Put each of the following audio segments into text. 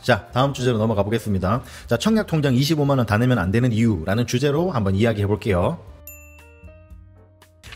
자, 다음 주제로 넘어가 보겠습니다. 자, 청약통장 25만원 다 내면 안 되는 이유라는 주제로 한번 이야기해 볼게요.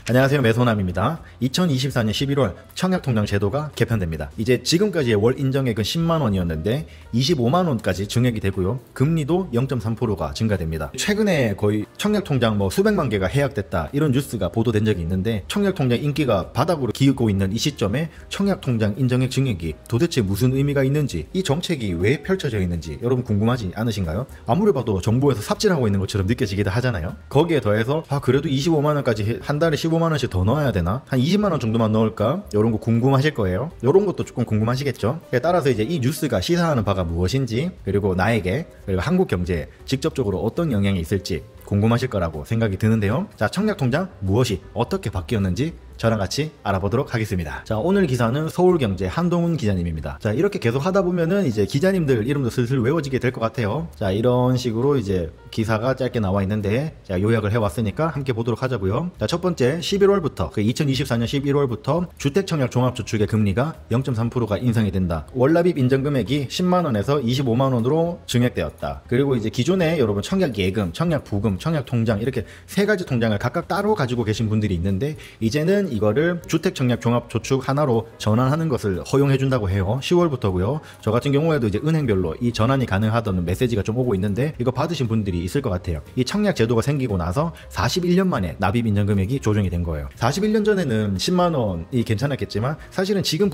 안녕하세요, 매소남입니다. 2024년 11월 청약통장 제도가 개편됩니다. 이제 지금까지의 월 인정액은 10만원이었는데 25만원까지 증액이 되고요. 금리도 0.3%가 증가됩니다. 최근에 거의 청약통장 수백만 개가 해약됐다 이런 뉴스가 보도된 적이 있는데, 청약통장 인기가 바닥으로 기우고 있는 이 시점에 청약통장 인정액 증액이 도대체 무슨 의미가 있는지, 이 정책이 왜 펼쳐져 있는지 여러분 궁금하지 않으신가요? 아무리 봐도 정부에서 삽질하고 있는 것처럼 느껴지기도 하잖아요. 거기에 더해서 그래도 25만원까지 한 달에 15만원씩 더 넣어야 되나? 한 20만원 정도만 넣을까? 이런 거 궁금하실 거예요. 이런 것도 조금 궁금하시겠죠? 따라서 이제 이 뉴스가 시사하는 바가 무엇인지, 그리고 나에게, 그리고 한국 경제에 직접적으로 어떤 영향이 있을지 궁금하실 거라고 생각이 드는데요. 자, 청약통장 무엇이 어떻게 바뀌었는지 저랑 같이 알아보도록 하겠습니다. 자, 오늘 기사는 서울경제 한동훈 기자님입니다. 자, 이렇게 계속 하다 보면은 이제 기자님들 이름도 슬슬 외워지게 될 것 같아요. 자, 이런 식으로 이제 기사가 짧게 나와 있는데, 자, 요약을 해왔으니까 함께 보도록 하자고요. 자, 첫 번째 11월부터 2024년 11월부터 주택청약 종합저축의 금리가 0.3%가 인상이 된다. 월납입 인정금액이 10만원에서 25만원으로 증액되었다. 그리고 이제 기존에 여러분 청약예금, 청약부금, 청약통장 이렇게 세 가지 통장을 각각 따로 가지고 계신 분들이 있는데, 이제는 이거를 주택청약 종합저축 하나로 전환하는 것을 허용해 준다고 해요. 10월부터고요. 저 같은 경우에도 이제 은행별로 이 전환이 가능하다는 메시지가 좀 오고 있는데, 이거 받으신 분들이 있을 것 같아요. 이 청약 제도가 생기고 나서 41년 만에 납입 인정 금액이 조정이 된 거예요. 41년 전에는 10만원이 괜찮았겠지만, 사실은 지금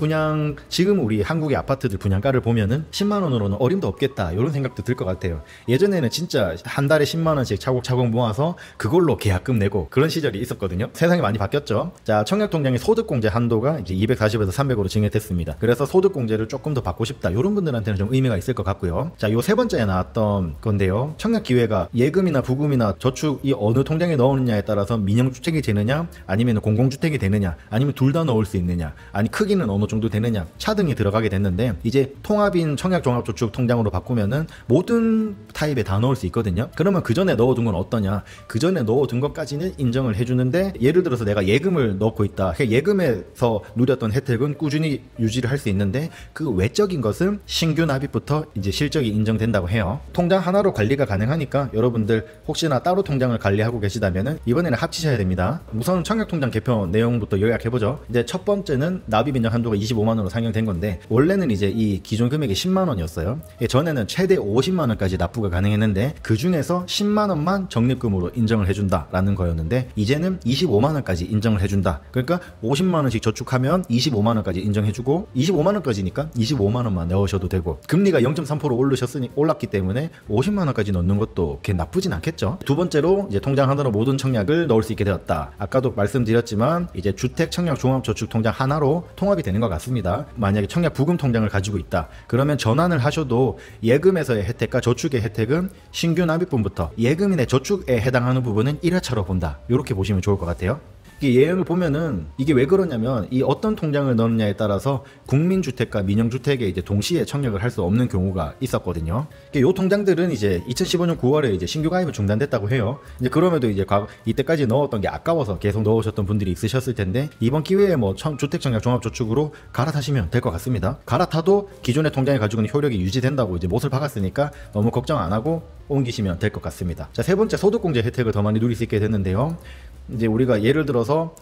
우리 한국의 아파트들 분양가를 보면은 10만원으로는 어림도 없겠다 이런 생각도 들 것 같아요. 예전에는 진짜 한 달에 10만원씩 차곡차곡 모아서 그걸로 계약금 내고 그런 시절이 있었거든요. 세상이 많이 바뀌었죠. 자, 청약통장의 소득공제 한도가 이제 240에서 300으로 증액됐습니다. 그래서 소득공제를 조금 더 받고 싶다 이런 분들한테는 좀 의미가 있을 것 같고요. 자, 요 세 번째에 나왔던 건데요. 청약기회가 예금이나 부금이나 저축이 어느 통장에 넣느냐에 따라서 민영주택이 되느냐, 아니면 공공주택이 되느냐, 아니면 둘 다 넣을 수 있느냐, 아니 크기는 어느 정도 되느냐, 차등이 들어가게 됐는데, 이제 통합인 청약종합저축 통장으로 바꾸면은 모든 타입에 다 넣을 수 있거든요. 그러면 그 전에 넣어둔 건 어떠냐? 그 전에 넣어둔 것까지는 인정을 해주는데, 예를 들어서 내가 예금을 넣고 있다. 예금에서 누렸던 혜택은 꾸준히 유지를 할 수 있는데, 그 외적인 것은 신규 납입부터 이제 실적이 인정된다고 해요. 통장 하나로 관리가 가능하니까 여러분들 혹시나 따로 통장을 관리하고 계시다면은 이번에는 합치셔야 됩니다. 우선 청약통장 개편 내용부터 요약해보죠. 이제 첫 번째는 납입 인정 한도가 25만원으로 상향된 건데, 원래는 이제 이 기존 금액이 10만원이었어요. 전에는 최대 50만원까지 납부가 가능했는데, 그 중에서 10만원만 적립금으로 인정을 해준다라는 거였는데, 이제는 25만원까지 인정을 해준다. 그러니까 50만원씩 저축하면 25만원까지 인정해주고, 25만원까지니까 25만원만 넣으셔도 되고, 금리가 0.3% 올랐기 때문에 50만원까지 넣는 것도 그렇게 나쁘진 않겠죠. 두 번째로 이제 통장 하나로 모든 청약을 넣을 수 있게 되었다. 아까도 말씀드렸지만 이제 주택 청약 종합저축 통장 하나로 통합이 되는 것 같습니다. 만약에 청약 부금 통장을 가지고 있다, 그러면 전환을 하셔도 예금에서의 혜택과 저축의 혜택은 신규 납입분부터 예금인의 저축에 해당하는 부분은 1회차로 본다. 이렇게 보시면 좋을 것 같아요. 예형을 보면은 이게 왜 그러냐면, 이 어떤 통장을 넣느냐에 따라서 국민주택과 민영주택에 이제 동시에 청약을 할 수 없는 경우가 있었거든요. 이 통장들은 이제 2015년 9월에 이제 신규 가입이 중단됐다고 해요. 이제 그럼에도 이제 이때까지 넣었던 게 아까워서 계속 넣으셨던 분들이 있으셨을 텐데, 이번 기회에 주택청약 종합저축으로 갈아타시면 될 것 같습니다. 갈아타도 기존의 통장에 가지고 있는 효력이 유지된다고 이제 못을 박았으니까 너무 걱정 안 하고 옮기시면 될 것 같습니다. 자, 세 번째, 소득공제 혜택을 더 많이 누릴 수 있게 됐는데요. 이제 우리가 예를 들어서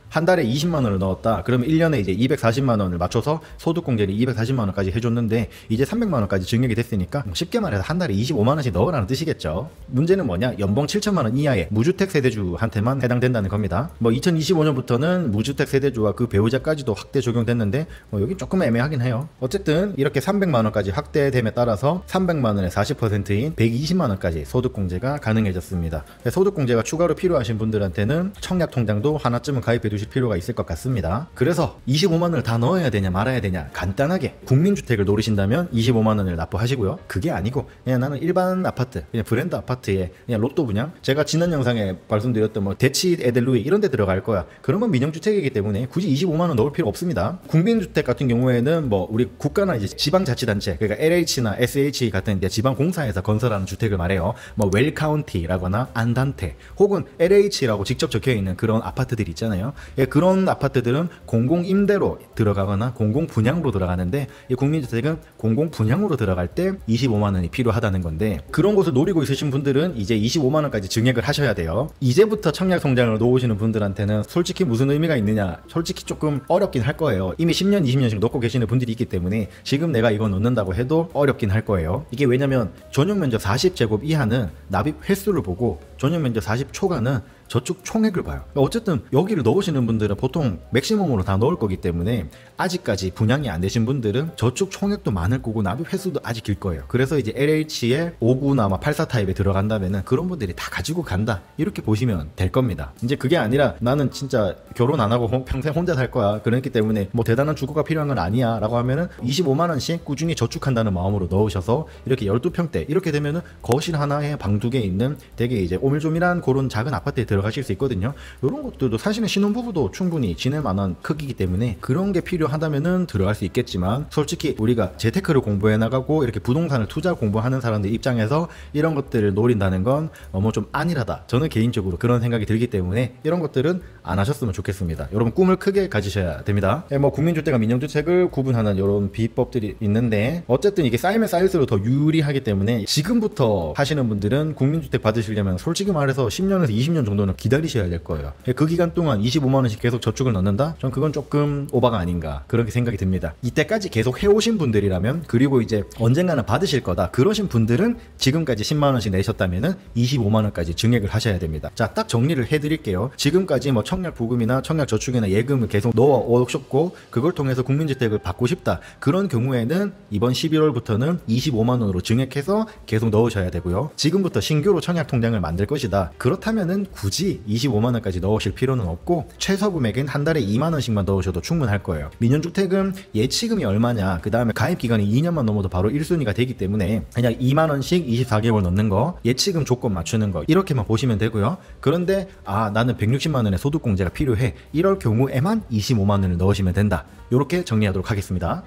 한 달에 20만원을 넣었다. 그러면 1년에 이제 240만원을 맞춰서 소득공제를 240만원까지 해줬는데, 이제 300만원까지 증액이 됐으니까 쉽게 말해서 한 달에 25만원씩 넣으라는 뜻이겠죠. 문제는 뭐냐? 연봉 7천만원 이하의 무주택 세대주한테만 해당된다는 겁니다. 2025년부터는 무주택 세대주와 그 배우자까지도 확대 적용됐는데, 여기 조금 애매하긴 해요. 어쨌든 이렇게 300만원까지 확대됨에 따라서 300만원의 40%인 120만원까지 소득공제가 가능해졌습니다. 소득공제가 추가로 필요하신 분들한테는 청약통장도 하나쯤은 가입해 두실 필요가 있을 것 같습니다. 그래서 25만원을 다 넣어야 되냐 말아야 되냐, 간단하게 국민주택을 노리신다면 25만원을 납부하시고요. 그게 아니고 그냥 나는 일반 아파트, 그냥 브랜드 아파트에 그냥 로또 분양, 제가 지난 영상에 말씀드렸던 대치 에델루이 이런 데 들어갈 거야. 그러면 민영주택이기 때문에 굳이 25만원 넣을 필요 없습니다. 국민주택 같은 경우에는 우리 국가나 이제 지방자치단체, 그러니까 LH나 SH 같은 이제 지방공사에서 건설하는 주택을 말해요. 웰카운티라거나 안단테 혹은 LH라고 직접 적혀있는 그런 아파트들 있잖아요. 예, 그런 아파트들은 공공임대로 들어가거나 공공분양으로 들어가는데 이 국민주택은 공공분양으로 들어갈 때 25만 원이 필요하다는 건데 그런 곳을 노리고 있으신 분들은 이제 25만 원까지 증액을 하셔야 돼요. 이제부터 청약통장을 놓으시는 분들한테는 솔직히 무슨 의미가 있느냐, 솔직히 조금 어렵긴 할 거예요. 이미 10년 20년씩 놓고 계시는 분들이 있기 때문에 지금 내가 이거 넣는다고 해도 어렵긴 할 거예요. 이게 왜냐면 전용면적 40제곱 이하는 납입 횟수를 보고 전용면적 40 초과는 저축 총액을 봐요. 어쨌든 여기를 넣으시는 분들은 보통 맥시멈으로 다 넣을 거기 때문에 아직까지 분양이 안 되신 분들은 저축 총액도 많을 거고 납입 횟수도 아직 길 거예요. 그래서 이제 LH에 59나 84 타입에 들어간다면은 그런 분들이 다 가지고 간다 이렇게 보시면 될 겁니다. 이제 그게 아니라 나는 진짜 결혼 안 하고 평생 혼자 살 거야, 그렇기 때문에 뭐 대단한 주거가 필요한 건 아니야 라고 하면은 25만 원씩 꾸준히 저축한다는 마음으로 넣으셔서 이렇게 12평대 이렇게 되면은 거실 하나에 방 2개 있는 되게 이제 오밀조밀한 그런 작은 아파트에 들어가실 수 있거든요. 이런 것들도 사실은 신혼부부도 충분히 지낼 만한 크기이기 때문에 그런 게 필요하다면은 들어갈 수 있겠지만, 솔직히 우리가 재테크를 공부해 나가고 이렇게 부동산을 투자 공부하는 사람들 입장에서 이런 것들을 노린다는 건 너무 좀 안일하다, 저는 개인적으로 그런 생각이 들기 때문에 이런 것들은 안 하셨으면 좋겠습니다. 여러분 꿈을 크게 가지셔야 됩니다. 뭐 국민주택과 민영주택을 구분하는 이런 비법들이 있는데 어쨌든 이게 쌓이면 쌓일수록 더 유리하기 때문에 지금부터 하시는 분들은 국민주택 받으시려면 솔직히 말해서 10년에서 20년 정도는 기다리셔야 될 거예요. 그 기간 동안 25만 원씩 계속 저축을 넣는다? 전 그건 조금 오바가 아닌가 그렇게 생각이 듭니다. 이때까지 계속 해오신 분들이라면, 그리고 이제 언젠가는 받으실 거다 그러신 분들은 지금까지 10만 원씩 내셨다면은 25만 원까지 증액을 하셔야 됩니다. 자, 딱 정리를 해드릴게요. 지금까지 뭐 청약 부금이나 청약 저축이나 예금을 계속 넣어 오셨고 그걸 통해서 국민주택을 받고 싶다 그런 경우에는 이번 11월부터는 25만 원으로 증액해서 계속 넣으셔야 되고요. 지금부터 신규로 청약 통장을 만들 것이다 그렇다면은 굳이 25만 원까지 넣으실 필요는 없고 최소 금액은 한 달에 2만 원씩만 넣으셔도 충분할 거예요. 민연주택은 예치금이 얼마냐, 그 다음에 가입 기간이 2년만 넘어도 바로 1순위가 되기 때문에 그냥 2만 원씩 24개월 넣는 거, 예치금 조건 맞추는 거 이렇게만 보시면 되고요. 그런데 나는 160만 원의 소득공제가 필요해, 이럴 경우에만 25만 원을 넣으시면 된다. 이렇게 정리하도록 하겠습니다.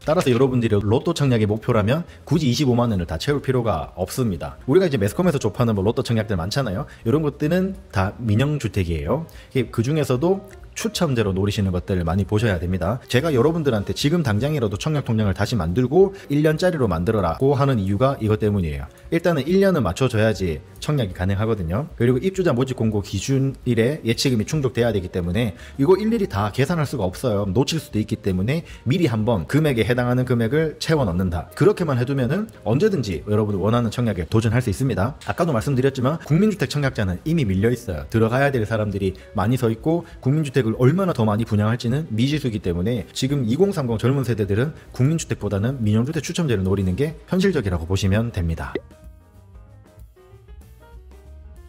따라서 여러분들이 로또 청약의 목표라면 굳이 25만 원을 다 채울 필요가 없습니다. 우리가 이제 매스컴에서 접하는 뭐 로또 청약들 많잖아요. 이런 것들은 다 민영주택이에요. 그 중에서도 추첨제로 노리시는 것들을 많이 보셔야 됩니다. 제가 여러분들한테 지금 당장이라도 청약통장을 다시 만들고 1년짜리로 만들어라고 하는 이유가 이것 때문이에요. 일단은 1년은 맞춰줘야지 청약이 가능하거든요. 그리고 입주자 모집 공고 기준일에 예치금이 충족돼야 되기 때문에 이거 일일이 다 계산할 수가 없어요. 놓칠 수도 있기 때문에 미리 한번 금액에 해당하는 금액을 채워 넣는다. 그렇게만 해두면은 언제든지 여러분이 원하는 청약에 도전할 수 있습니다. 아까도 말씀드렸지만 국민주택 청약자는 이미 밀려 있어요. 들어가야 될 사람들이 많이 서 있고 국민주택을 얼마나 더 많이 분양할지는 미지수이기 때문에 지금 2030 젊은 세대들은 국민주택보다는 민영주택 추첨제를 노리는 게 현실적이라고 보시면 됩니다.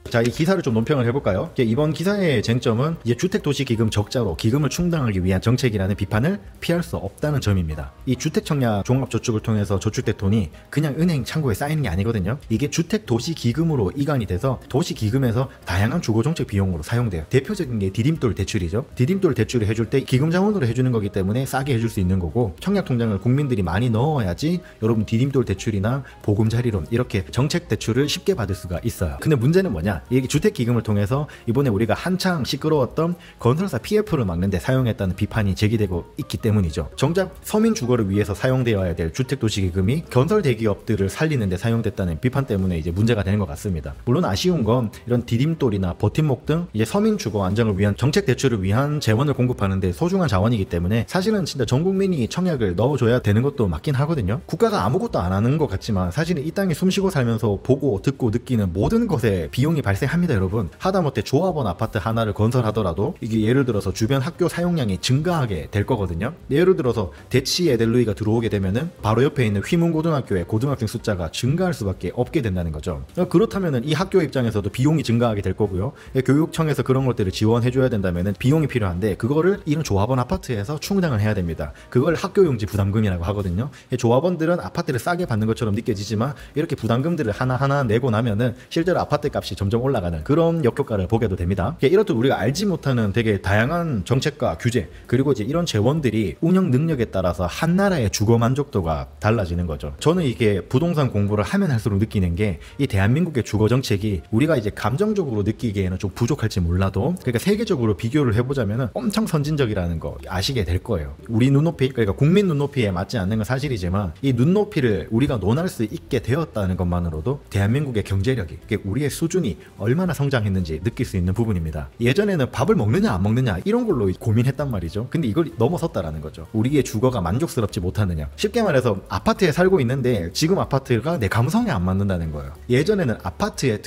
자, 이 기사를 좀 논평을 해볼까요? 이번 기사의 쟁점은 이제 주택도시기금 적자로 기금을 충당하기 위한 정책이라는 비판을 피할 수 없다는 점입니다. 이 주택청약 종합저축을 통해서 저축된 돈이 그냥 은행 창고에 쌓이는 게 아니거든요. 이게 주택도시기금으로 이관이 돼서 도시기금에서 다양한 주거정책 비용으로 사용돼요. 대표적인 게 디딤돌 대출이죠. 디딤돌 대출을 해줄 때 기금자원으로 해주는 거기 때문에 싸게 해줄 수 있는 거고, 청약통장을 국민들이 많이 넣어야지 여러분 디딤돌 대출이나 보금자리론 이렇게 정책 대출을 쉽게 받을 수가 있어요. 근데 문제는 뭐냐? 이게 주택기금을 통해서 이번에 우리가 한창 시끄러웠던 건설사 PF를 막는 데 사용했다는 비판이 제기되고 있기 때문이죠. 정작 서민 주거를 위해서 사용되어야 될 주택도시기금이 건설 대기업들을 살리는 데 사용됐다는 비판 때문에 이제 문제가 되는 것 같습니다. 물론 아쉬운 건 이런 디딤돌이나 버팀목 등 이제 서민 주거 안정을 위한 정책 대출을 위한 재원을 공급하는 데 소중한 자원이기 때문에 사실은 진짜 전 국민이 청약을 넣어줘야 되는 것도 맞긴 하거든요. 국가가 아무것도 안 하는 것 같지만 사실은 이 땅에 숨쉬고 살면서 보고 듣고 느끼는 모든 것에 비용이 발생합니다. 여러분, 하다못해 조합원 아파트 하나를 건설하더라도 이게 예를 들어서 주변 학교 사용량이 증가하게 될 거거든요. 예를 들어서 대치 에델루이가 들어오게 되면은 바로 옆에 있는 휘문고등학교의 고등학생 숫자가 증가할 수밖에 없게 된다는 거죠. 그렇다면은 이 학교 입장에서도 비용이 증가하게 될 거고요. 교육청에서 그런 것들을 지원해줘야 된다면은 비용이 필요한데 그거를 이런 조합원 아파트에서 충당을 해야 됩니다. 그걸 학교용지 부담금이라고 하거든요. 조합원들은 아파트를 싸게 받는 것처럼 느껴지지만 이렇게 부담금들을 하나하나 내고 나면은 실제로 아파트 값이 점점 올라가는 그런 역효과를 보게도 됩니다. 이렇듯 우리가 알지 못하는 되게 다양한 정책과 규제, 그리고 이제 이런 재원들이 운영 능력에 따라서 한 나라의 주거 만족도가 달라지는 거죠. 저는 이게 부동산 공부를 하면 할수록 느끼는 게 이 대한민국의 주거 정책이 우리가 이제 감정적으로 느끼기에는 좀 부족할지 몰라도, 그러니까 세계적으로 비교를 해보자면 엄청 선진적이라는 거 아시게 될 거예요. 우리 눈높이, 그러니까 국민 눈높이에 맞지 않는 건 사실이지만 이 눈높이를 우리가 논할 수 있게 되었다는 것만으로도 대한민국의 경제력이, 우리의 수준이 얼마나 성장했는지 느낄 수 있는 부분입니다. 예전에는 밥을 먹느냐 안 먹느냐 이런 걸로 고민했단 말이죠. 근데 이걸 넘어섰다라는 거죠. 우리의 주거가 만족스럽지 못하느냐. 쉽게 말해서 아파트에 살고 있는데 지금 아파트가 내 감성에 안 맞는다는 거예요. 예전에는 아파트에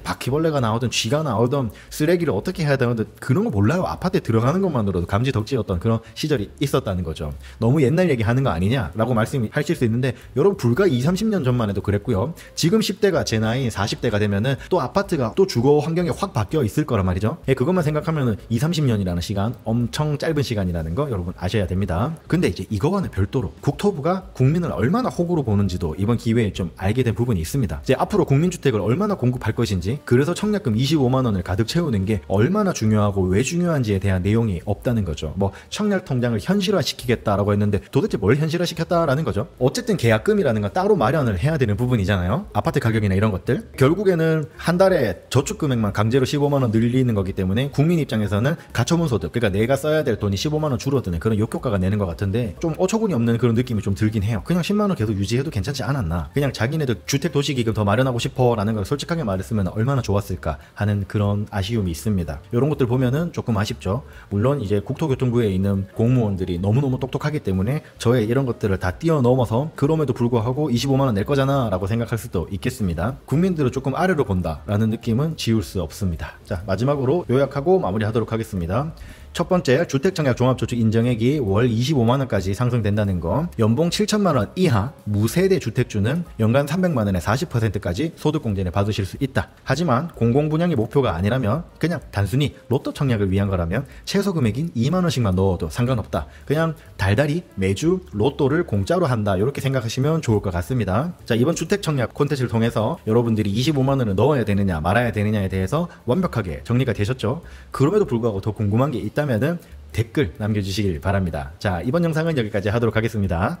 바퀴벌레가 나오든 쥐가 나오든 쓰레기를 어떻게 해야 되든 그런 거 몰라요. 아파트에 들어가는 것만으로도 감지덕지였던 그런 시절이 있었다는 거죠. 너무 옛날 얘기하는 거 아니냐라고 말씀하실 수 있는데, 여러분 불과 20-30년 전만 해도 그랬고요. 지금 10대가 제 나이인 40대가 되면은 또 아파트가 또 주거 환경이 확 바뀌어 있을 거란 말이죠. 그것만 생각하면은 20-30년이라는 시간 엄청 짧은 시간이라는 거 여러분 아셔야 됩니다. 근데 이제 이거와는 별도로 국토부가 국민을 얼마나 호구로 보는지도 이번 기회에 좀 알게 된 부분이 있습니다. 이제 앞으로 국민주택을 얼마나 공급할 것인지, 그래서 청약금 25만 원을 가득 채우는 게 얼마나 중요하고 왜 중요한지에 대한 내용이 없다는 거죠. 뭐 청약 통장을 현실화시키겠다라고 했는데 도대체 뭘 현실화시켰다라는 거죠. 어쨌든 계약금이라는 건 따로 마련을 해야 되는 부분이잖아요. 아파트 가격이나 이런 것들. 결국에는 한 달에 저축 금액만 강제로 15만 원 늘리는 거기 때문에 국민 입장에서는 가처분 소득, 그러니까 내가 써야 될 돈이 15만 원 줄어드는 그런 역효과가 내는 것 같은데, 좀 어처구니 없는 그런 느낌이 좀 들긴 해요. 그냥 10만 원 계속 유지해도 괜찮지 않았나. 그냥 자기네들 주택도시기금 더 마련하고 싶어 라는 걸 솔직하게 말했으면 얼마나 좋았을까 하는 그런 아쉬움이 있습니다. 이런 것들 보면은 조금 아쉽죠. 물론 이제 국토교통부에 있는 공무원들이 너무너무 똑똑하기 때문에 저의 이런 것들을 다 뛰어넘어서 그럼에도 불구하고 25만 원 낼 거잖아 라고 생각할 수도 있겠습니다. 국민들을 조금 아래로 본다 라는 느낌은 지울 수 없습니다. 자, 마지막으로 요약하고 마무리하도록 하겠습니다. 첫 번째, 주택청약 종합저축 인정액이 월 25만 원까지 상승된다는 거. 연봉 7천만 원 이하 무세대 주택주는 연간 300만 원의 40%까지 소득공제를 받으실 수 있다. 하지만 공공분양이 목표가 아니라면, 그냥 단순히 로또 청약을 위한 거라면 최소 금액인 2만 원씩만 넣어도 상관없다. 그냥 달달이 매주 로또를 공짜로 한다, 이렇게 생각하시면 좋을 것 같습니다. 자, 이번 주택청약 콘텐츠를 통해서 여러분들이 25만 원을 넣어야 되느냐 말아야 되느냐에 대해서 완벽하게 정리가 되셨죠? 그럼에도 불구하고 더 궁금한 게 있다면은 댓글 남겨주시길 바랍니다. 자, 이번 영상은 여기까지 하도록 하겠습니다.